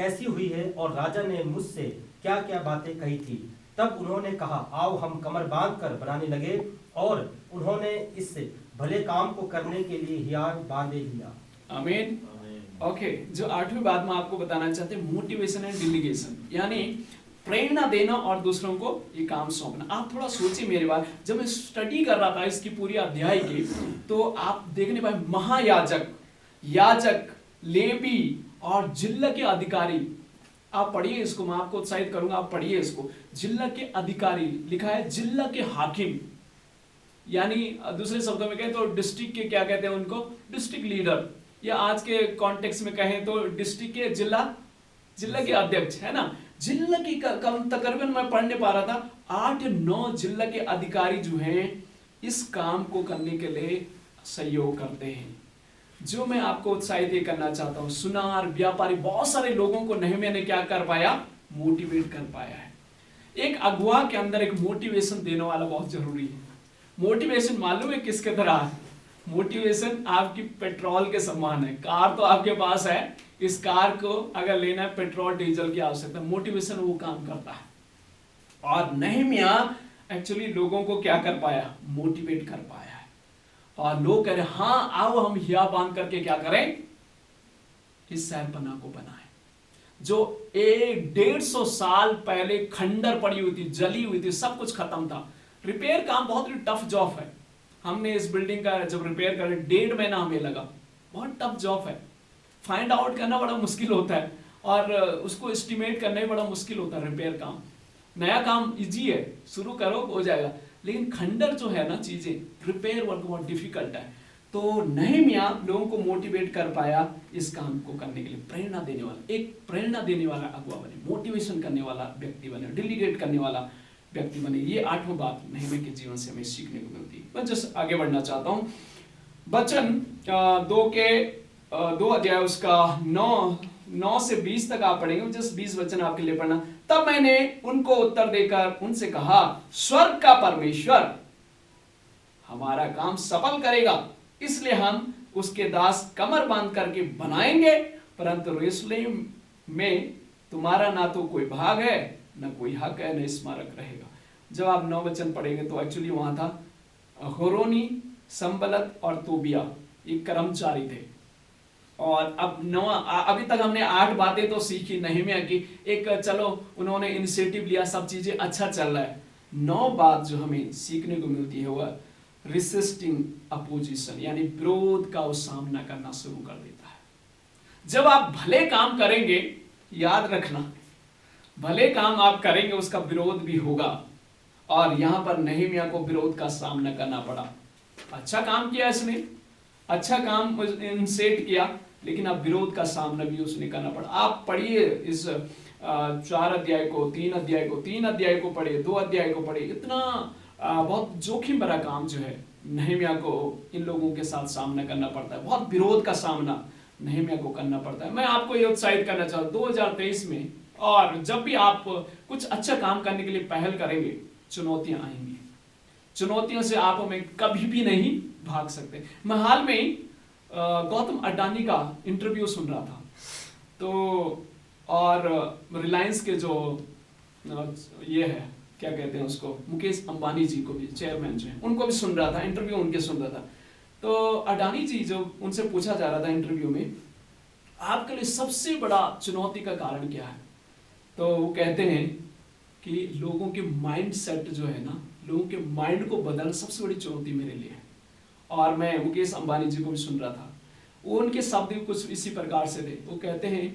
कैसी हुई है और राजा ने मुझसे क्या क्या बातें कही थी। तब उन्होंने कहा, आओ हम कमर बांध कर बनाने लगे, और उन्होंने इस भले काम को करने के लिए हियार बांधे लिया। आमीन। ओके, जो आठवीं बात मैं आपको बताना चाहते हैं, मोटिवेशन एंड डेलीगेशन, यानी प्रेरणा देना और दूसरों को ये काम सौंपना। आप थोड़ा सोचिए मेरी बात, जब मैं स्टडी कर रहा था इसकी पूरी अध्याय की, तो आप देखने पाए महायाजक, याजक, लेवी और जिल्ला के अधिकारी। आप पढ़िए इसको, मैं आपको उत्साहित करूंगा, आप पढ़िए इसको। जिल्ला के अधिकारी लिखा है, जिल्ला के हाकिम, यानी दूसरे शब्दों में कहें तो डिस्ट्रिक्ट के क्या कहते हैं उनको, डिस्ट्रिक्ट लीडर, या आज के कॉन्टेक्स्ट में कहें तो डिस्ट्रिक्ट के जिला के अध्यक्ष, है ना। जिला की तकरीबन मैं पढ़ने पा रहा था 8-9 जिला के अधिकारी जो हैं इस काम को करने के लिए सहयोग करते हैं। जो मैं आपको उत्साहित ये करना चाहता हूँ, सुनार, व्यापारी, बहुत सारे लोगों को नहम्याह ने क्या कर पाया, मोटिवेट कर पाया है। एक अगुआ के अंदर एक मोटिवेशन देने वाला बहुत जरूरी है। मोटिवेशन मालूम है किसके तरह है? मोटिवेशन आपकी पेट्रोल के समान है। कार तो आपके पास है, इस कार को अगर लेना है पेट्रोल डीजल की आवश्यकता, मोटिवेशन वो काम करता है। और नहम्याह एक्चुअली लोगों को क्या कर पाया, मोटिवेट कर पाया है। और लोग कह रहे हाँ आओ हम हिया बांध करके क्या करें, इस शहरपनाह को बनाएं जो 150 साल पहले खंडर पड़ी हुई थी, जली हुई थी, सब कुछ खत्म था। रिपेयर काम बहुत ही टफ जॉब है। हमने इस बिल्डिंग का जब रिपेयर करे 1.5 महीना हमें लगा। बहुत टफ जॉब है, फाइंड आउट करना बड़ा मुश्किल होता है और उसको एस्टिमेट करना भी बड़ा मुश्किल होता है। रिपेयर काम, नया काम इजी है, शुरू करो हो जाएगा, लेकिन खंडर जो है ना चीजें, रिपेयर वर्क बहुत डिफिकल्ट है। तो नहम्याह लोगों को मोटिवेट कर पाया इस काम को करने के लिए। प्रेरणा देने वाला, एक प्रेरणा देने वाला अगुआ बने, मोटिवेशन करने वाला व्यक्ति बने, डेलीगेट करने वाला व्यक्ति बने। ये 8वां बात नहम्याह के जीवन से हमें सीखने को मिलती है। मैं जस्ट आगे बढ़ना चाहता हूँ। वचन 2 अध्याय उसका 9 से 20 तक आप पढ़ेंगे, जस्ट 20 वचन आपके लिए पढ़ना। तब मैंने उनको उत्तर देकर उनसे कहा, स्वर्ग का परमेश्वर हमारा काम सफल करेगा, इसलिए हम उसके दास कमर बांध करके बनाएंगे, परंतु यरूशलेम में तुम्हारा ना तो कोई भाग है, न कोई हक है, न स्मारक रहेगा। जब आप 9 वचन पढ़ेंगे तो एक्चुअली वहां था होरोनी, संबलत और तोबिया, ये कर्मचारी थे। और अब अभी तक हमने 8 बातें तो सीखी नहम्याह की, एक चलो उन्होंने इनिशिएटिव लिया, सब चीजें अच्छा चल रहा है। 9 बात जो हमें सीखने को मिलती है वह रिसिस्टिंग अपोजिशन, यानी विरोध का वो सामना करना शुरू कर देता है। जब आप भले काम करेंगे, याद रखना भले काम आप करेंगे उसका विरोध भी होगा। और यहां पर नहम्याह को विरोध का सामना करना पड़ा। अच्छा काम किया इसने, अच्छा काम इनिशिएट किया, लेकिन अब विरोध का सामना भी उसने करना पड़ा। आप पढ़िए इस 4 अध्याय को, 3 अध्याय को, 3 अध्याय को पढ़िए, 2 अध्याय को पढ़िए। इतना बहुत जोखिम भरा काम जो है नहम्याह को इन लोगों के साथ सामना करना पड़ता है। बहुत विरोध का सामना नहम्याह को करना पड़ता है। मैं आपको ये उत्साहित करना चाहता हूँ 2023 में, और जब भी आप कुछ अच्छा काम करने के लिए पहल करेंगे, चुनौतियां आएंगी। चुनौतियों से आप हमें कभी भी नहीं भाग सकते। मैं हाल में ही गौतम अडानी का इंटरव्यू सुन रहा था, तो और रिलायंस के जो ये है क्या कहते हैं उसको, मुकेश अंबानी जी को भी, चेयरमैन जो है, उनको भी सुन रहा था, इंटरव्यू उनके सुन रहा था। तो अडानी जी जो उनसे पूछा जा रहा था इंटरव्यू में, आपके लिए सबसे बड़ा चुनौती का कारण क्या है? तो वो कहते हैं कि लोगों के माइंड सेट जो है ना, लोगों के माइंड को बदलना सबसे बड़ी चुनौती मेरे लिए है। और मैं मुकेश अंबानी जी को भी सुन रहा था, वो उनके शब्द भी कुछ इसी प्रकार से थे। वो कहते हैं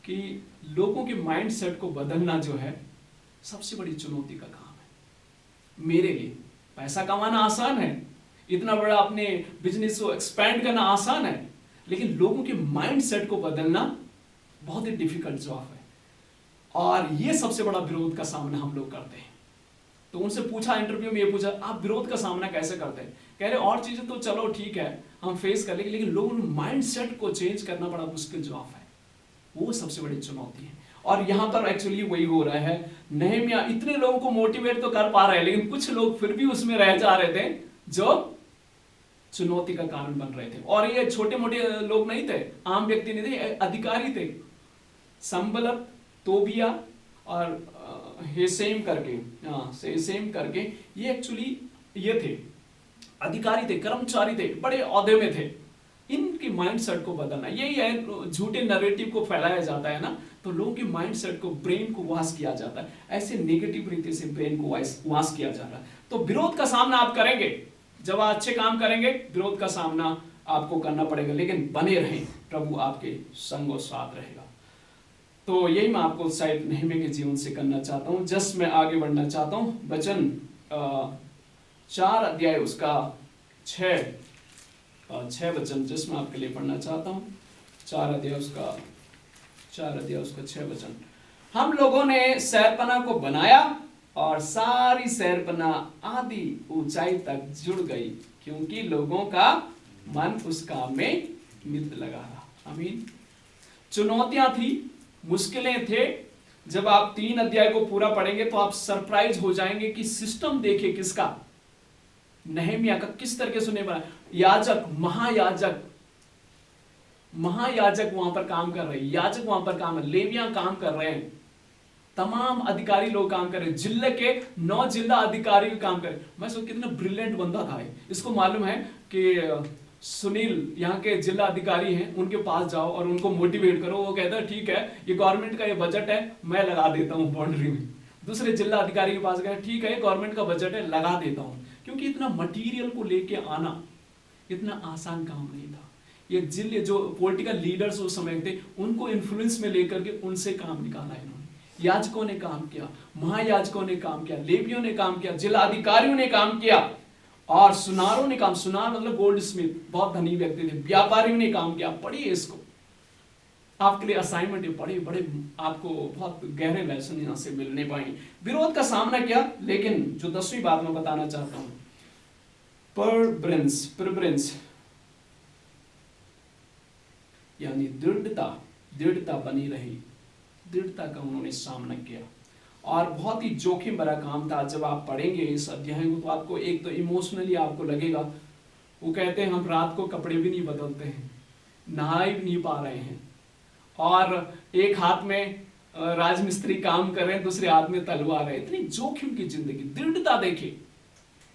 कि लोगों के माइंड सेट को बदलना जो है सबसे बड़ी चुनौती का काम है मेरे लिए। पैसा कमाना आसान है, इतना बड़ा अपने बिजनेस को एक्सपैंड करना आसान है, लेकिन लोगों के माइंड सेट को बदलना बहुत ही डिफिकल्ट जॉब है। और ये सबसे बड़ा विरोध का सामना हम लोग करते हैं। तो उनसे पूछा इंटरव्यू में, ये पूछा आप विरोध का सामना कैसे करते हैं? कह रहे और चीजें तो चलो ठीक है हम फेस कर लेंगे, लेकिन लोगों ने माइंड सेट को चेंज करना बड़ा मुश्किल जॉब है, वो सबसे बड़ी चुनौती है। और यहाँ पर एक्चुअली वही हो रहा है। नहम्याह इतने लोगों को मोटिवेट तो कर पा रहे हैं, लेकिन कुछ लोग फिर भी उसमें रह जा रहे थे जो चुनौती का कारण बन रहे थे। और ये छोटे मोटे लोग नहीं थे, आम व्यक्ति नहीं थे, अधिकारी थे, संबलत, तोबिया और हेसेम करके, हेसेम करके, ये एक्चुअली ये थे, अधिकारी थे, कर्मचारी थे, बड़े औहदे में थे। इनकी माइंडसेट को बदलना, यही है झूठे नैरेटिव को फैलाया जाता है ना, तो लोगों के माइंडसेट को, ब्रेन को वॉश किया जाता है, ऐसे नेगेटिव रीति से ब्रेन को वॉश किया जा रहा है। तो विरोध का सामना आप करेंगे, जब आप अच्छे काम करेंगे विरोध का सामना आपको करना पड़ेगा, लेकिन बने रहें, प्रभु आपके संग और साथ रहेगा। तो यही मैं आपको शायद नहमी के जीवन से करना चाहता हूँ। जस्ट मैं आगे बढ़ना चाहता हूँ, वचन 4 अध्याय उसका 6 वचन जिस मैं आपके लिए पढ़ना चाहता हूँ। 4 अध्याय उसका 6 वचन। हम लोगों ने शहरपना को बनाया और सारी शहरपना आधी ऊंचाई तक जुड़ गई, क्योंकि लोगों का मन उस काम में मित लगा रहा। आमीन। चुनौतियां थी, मुश्किलें थे। जब आप 3 अध्याय को पूरा पढ़ेंगे तो आप सरप्राइज हो जाएंगे कि सिस्टम देखे किसका, नहम्याह का, किस तरह से सुने बना। याजक, महायाजक वहां पर काम कर रहे हैं, याजक वहां पर काम, लेवियां काम कर रहे हैं, तमाम अधिकारी लोग काम कर रहे हैं, जिले के 9 जिला अधिकारी काम कर रहे हैं। मैं सोच कितना ब्रिलियंट बंदा था। इसको मालूम है कि सुनील यहाँ के जिला अधिकारी हैं, उनके पास जाओ और उनको मोटिवेट करो। वो कहता है ठीक है, ये गवर्नमेंट का ये बजट है, मैं लगा देता हूँ बाउंड्री में। दूसरे जिला अधिकारी के पास गए, ठीक है गवर्नमेंट का बजट है, लगा देता हूँ। क्योंकि इतना मटीरियल को लेके आना इतना आसान काम नहीं था। ये जिले जो पॉलिटिकल लीडर्स उस समय थे, उनको इन्फ्लुएंस में लेकर के उनसे काम निकाला इन्होंने। याजकों ने काम किया, महायाजकों ने काम किया, लेवियों ने काम किया, जिला अधिकारियों ने काम किया और सुनारों ने काम, सुनार मतलब गोल्ड स्मिथ, बहुत धनी व्यक्ति थे, व्यापारियों ने काम किया। पढ़िए इसको, आपके लिए असाइनमेंट है, पढ़िए, बड़े आपको बहुत गहरे लेसन यहां से मिलने पाएंगे। विरोध का सामना किया, लेकिन जो 10वीं बात मैं बताना चाहता हूं, प्रेफरेंस यानी दृढ़ता बनी रही, दृढ़ता का उन्होंने सामना किया। और बहुत ही जोखिम भरा काम था। जब आप पढ़ेंगे इस अध्याय को तो आपको एक तो इमोशनली आपको लगेगा, वो कहते हैं हम रात को कपड़े भी नहीं बदलते हैं, नहा भी नहीं पा रहे हैं, और एक हाथ में राजमिस्त्री काम कर रहे हैं, दूसरे हाथ में तलवार है। इतनी जोखिम की जिंदगी। दृढ़ता देखिए,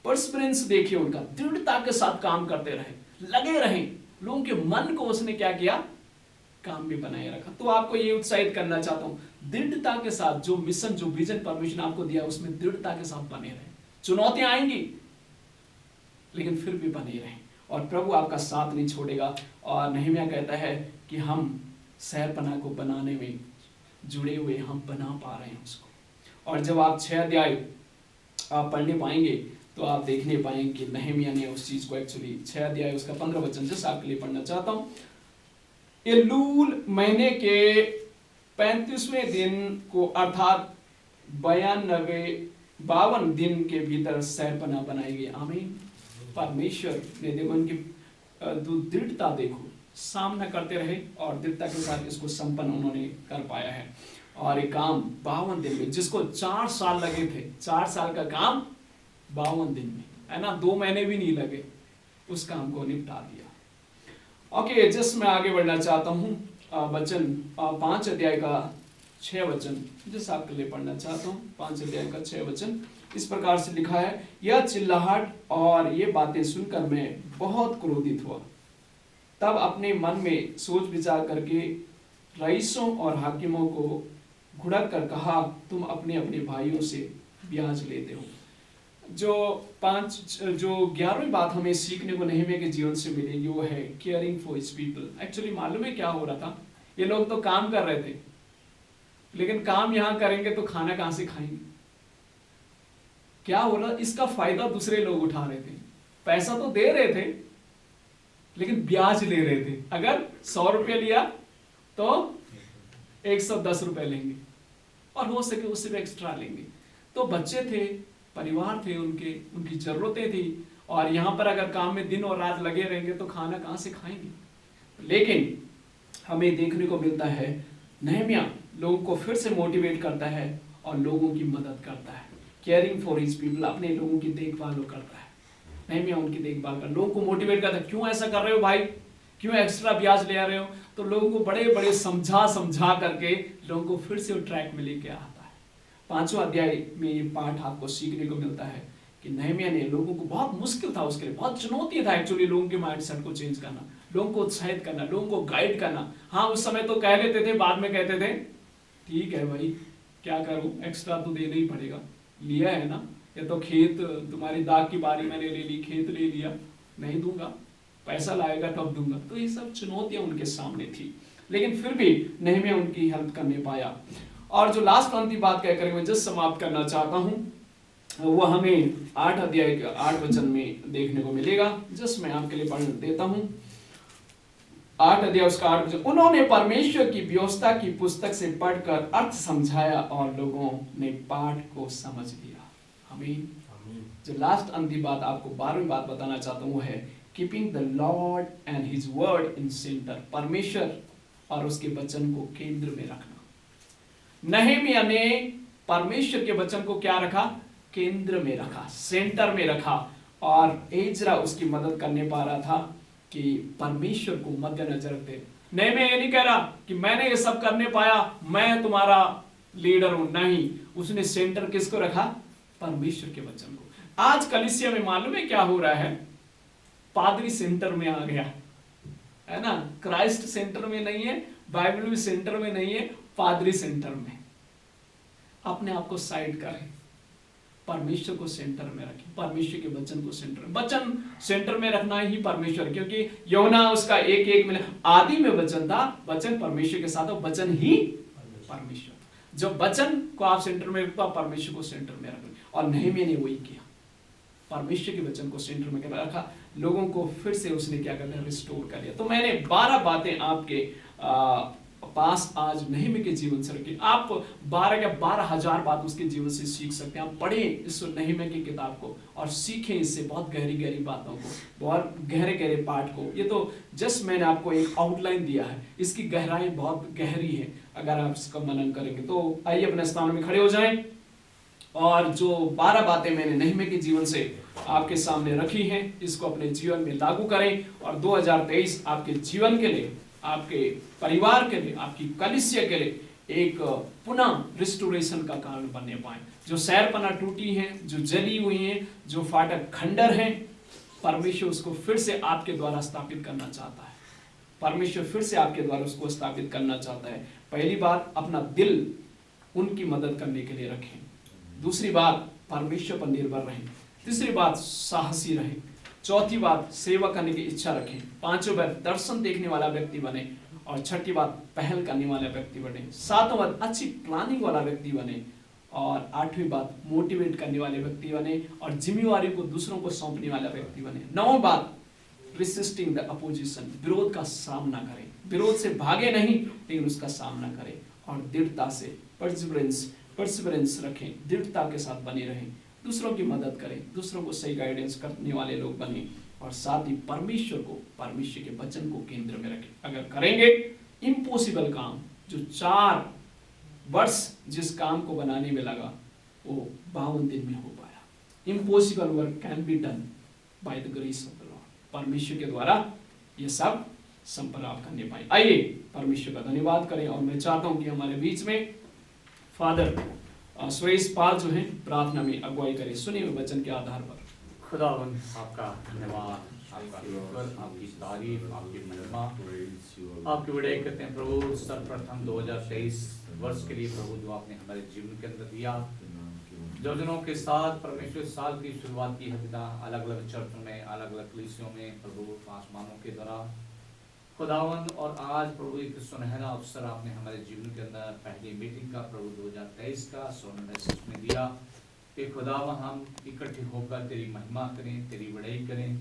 परस्परेंस देखिए, उनका दृढ़ता के साथ काम करते रहे, लगे रहे। लोगों के मन को उसने क्या किया, काम भी बनाए रखा। तो आपको ये उत्साहित करना चाहता हूं, दृढ़ता के साथ जो मिशन, जो विजन, परमिशन आपको दिया, उसमें दृढ़ता के साथ बने रहे। चुनौतियां आएंगी लेकिन फिर भी बने रहें, और प्रभु आपका साथ नहीं छोड़ेगा। और नहम्याह कहता है कि हम शहरपनाह को बनाने में जुड़े हुए, हम बना पा रहे हैं उसको। और जब आप 6 अध्याय आप पढ़ने पाएंगे तो आप देखने पाएंगे कि नहम्याह ने उस चीज को एक्चुअली 6 अध्याय उसका 15 वचन जैसे आपके लिए पढ़ना चाहता हूं। एलूल महीने के 35वें दिन को अर्थात 52 दिन के भीतर शहरपनाह बनाएगी। आमीन। परमेश्वर ने देखो उनकी दृढ़ता, देखो सामना करते रहे और दृढ़ता के साथ इसको संपन्न उन्होंने कर पाया है। और एक काम 52 दिन में, जिसको 4 साल लगे थे, 4 साल का काम 52 दिन में, है ना, 2 महीने भी नहीं लगे, उस काम को निपटा दिया। ओके, जस्ट मैं आगे बढ़ना चाहता हूँ। वचन 5 अध्याय का 6 वचन जिस आपके लिए पढ़ना चाहता हूँ। 5 अध्याय का 6 वचन इस प्रकार से लिखा है, यह चिल्लाहट और ये बातें सुनकर मैं बहुत क्रोधित हुआ। तब अपने मन में सोच विचार करके रईसों और हाकिमों को घुड़क कर कहा, तुम अपने अपने भाइयों से ब्याज लेते हो। जो 11वीं बात हमें सीखने को नहम्याह के जीवन से मिलेगी वो है caring for his people. Actually मालूम है क्या हो रहा था, ये लोग तो काम कर रहे थे, लेकिन काम यहां करेंगे तो खाना कहां से खाएंगे। क्या हो रहा, इसका फायदा दूसरे लोग उठा रहे थे। पैसा तो दे रहे थे लेकिन ब्याज ले रहे थे। अगर 100 रुपये लिया तो 110 रुपये लेंगे, और हो सके उससे भी एक्स्ट्रा लेंगे। तो बच्चे थे, परिवार थे, उनकी जरूरतें थी, और यहां पर अगर काम में दिन और रात लगे रहेंगे तो खाना कहां से खाएंगे। लेकिन हमें देखने को मिलता है नहम्याह लोगों को फिर से मोटिवेट करता है और लोगों की मदद करता है। केयरिंग फॉर हिज पीपल, अपने लोगों की देखभाल करता है। नहम्याह उनकी देखभाल कर, लोगों को मोटिवेट करता है, क्यों ऐसा कर रहे हो भाई, क्यों एक्स्ट्रा ब्याज ले आ रहे हो। तो लोगों को बड़े बड़े समझा समझा करके लोगों को फिर से वो ट्रैक में लेके आता है। 5वां अध्याय में ये पाठ आपको सीखने को मिलता है कि नहम्याह ने लोगों को, बहुत मुश्किल था उसके लिए, बहुत चुनौती था एक्चुअली लोगों के माइंडसेट को चेंज करना, लोगों को उत्साहित करना, लोगों को गाइड करना। हाँ उस समय तो कह लेते थे, बाद में कहते थे ठीक है भाई क्या करूं, एक्स्ट्रा तो देना ही पड़ेगा, लिया है ना, ये तो खेत तुम्हारी दाग की बारी मैंने ले ली, खेत ले लिया, नहीं दूंगा, पैसा लाएगा तब दूंगा। तो ये सब चुनौतियां उनके सामने थी, लेकिन फिर भी नहम्याह उनकी हेल्प करने पाया। और जो लास्ट अंतिम बात कहकर मैं जस्ट समाप्त करना चाहता हूँ, वो हमें 8 अध्याय के 8 वचन में देखने को मिलेगा। जस्ट मैं आपके लिए पढ़ देता हूँ। 8 अध्याय उसका 8 वचन, उन्होंने परमेश्वर की व्यवस्था की पुस्तक से पढ़कर अर्थ समझाया और लोगों ने पाठ को समझ लिया। आमीन। जो लास्ट अंतिम बात आपको 12वीं बात बताना चाहता हूँ वो है keeping the Lord and his word in centre. परमेश्वर और उसके वचन को केंद्र में रखना। नहम्याह ने परमेश्वर के वचन को क्या रखा? केंद्र में रखा, सेंटर में रखा। और एजरा उसकी मदद करने पा रहा था कि परमेश्वर को मद्देनजर रखते। नहम्याह ये नहीं कह रहा कि मैंने ये सब करने पाया, मैं तुम्हारा लीडर हूं, नहीं, उसने सेंटर किसको रखा? परमेश्वर के वचन को। आज कलीसिया में मालूम है क्या हो रहा है? पादरी सेंटर में आ गया है ना, क्राइस्ट सेंटर में नहीं है, बाइबल भी सेंटर में नहीं है, पादरी सेंटर में। अपने आप को साइड करें, परमेश्वर को सेंटर में रखें, परमेश्वर के वचन को सेंटर में, वचन सेंटर में रखना ही परमेश्वर, क्योंकि यूहन्ना उसका 1:1 में आदि में वचन था, वचन परमेश्वर के साथ, वचन ही परमेश्वर। जब वचन को आप सेंटर में रखो, परमेश्वर को सेंटर में रखें। और नहम्याह ने वही किया, परमेश्वर के वचन को सेंटर में रखा, लोगों को फिर से उसने क्या कर दिया? रिस्टोर कर दिया। तो मैंने 12 बातें आपके पास आज नहम्याह के जीवन से रखी। आप 12 या 12,000 बात उसके जीवन से सीख सकते हैं। आप पढ़ें इस नहम्याह की किताब को और सीखें इससे बहुत गहरी गहरी बातों को, बहुत गहरे गहरे पाठ को। ये तो जस्ट मैंने आपको एक आउटलाइन दिया है, इसकी गहराई बहुत गहरी है अगर आप इसका मनन करेंगे। तो आइए अपने स्थान में खड़े हो जाएं और जो 12 बातें मैंने नहम्याह के जीवन से आपके सामने रखी हैं, इसको अपने जीवन में लागू करें और 2023 आपके जीवन के लिए, आपके परिवार के लिए, आपकी कलीसिया के लिए एक पुनः रिस्टोरेशन का कारण बनने पाए। जो सैरपना टूटी है, जो जली हुई है, जो फाटक खंडर हैं, परमेश्वर उसको फिर से आपके द्वारा स्थापित करना चाहता है। परमेश्वर फिर से आपके द्वारा उसको स्थापित करना चाहता है। पहली बात, अपना दिल उनकी मदद करने के लिए रखें। दूसरी बात, परमेश्वर पर निर्भर रहें। तीसरी बात, साहसी रहें। चौथी बात, सेवा करने की इच्छा रखें। पांचवी बात, दर्शन देखने वाला व्यक्ति बने। और छठी बात, पहल करने वाला व्यक्ति बने। सातवीं बात, अच्छी प्लानिंग वाला व्यक्ति बने। और आठवीं बात, मोटिवेट करने वाले व्यक्ति बने और जिम्मेवारी को दूसरों को सौंपने वाला व्यक्ति बने। नौवीं बात, रेसिस्टिंग द अपोजिशन, विरोध का सामना करें। विरोध से भागे नहीं, लेकिन उसका सामना करें। और दृढ़ता से परसिवरेंस रखें, दृढ़ता के साथ बने रहें। दूसरों की मदद करें, दूसरों को सही गाइडेंस करने वाले लोग बने। और साथ ही परमेश्वर के वचन को केंद्र में रखें। अगर करेंगे, इम्पॉसिबल काम, जो 4 वर्ष जिस काम को बनाने में लगा, वो 52 दिन में हो पाया। Impossible work can be done by the grace of the Lord. परमेश्वर के द्वारा ये सब संपन्न आप करने पाए। आइए परमेश्वर का धन्यवाद करें। और मैं चाहता हूं कि हमारे बीच में फादर सुरेश पाल जो है प्रार्थना में अगुवाई करें, सुने हुए वचन के आधार पर। खुदावन आपका धन्यवाद, आपका शुक्र, आपकी तारीफ, आपकी महिमा, आपकी बड़ाई करते हैं प्रभु। सर्वप्रथम 2023 वर्ष के लिए प्रभु जो आपने हमारे जीवन के अंदर दिया, जो जनों के साथ परमेश्वर साल की शुरुआत की है पिता, अलग अलग चर्चों में, अलग अलग कलीसियों में प्रभु, आसमानों के द्वारा खुदावन। और आज प्रभु एक सुनहरा अवसर आपने हमारे जीवन के अंदर पहली मीटिंग का प्रभु 2023 का सोनम मैसेज में दिया कि खुदावन हम इकट्ठे होकर तेरी महिमा करें, तेरी बड़ाई करें।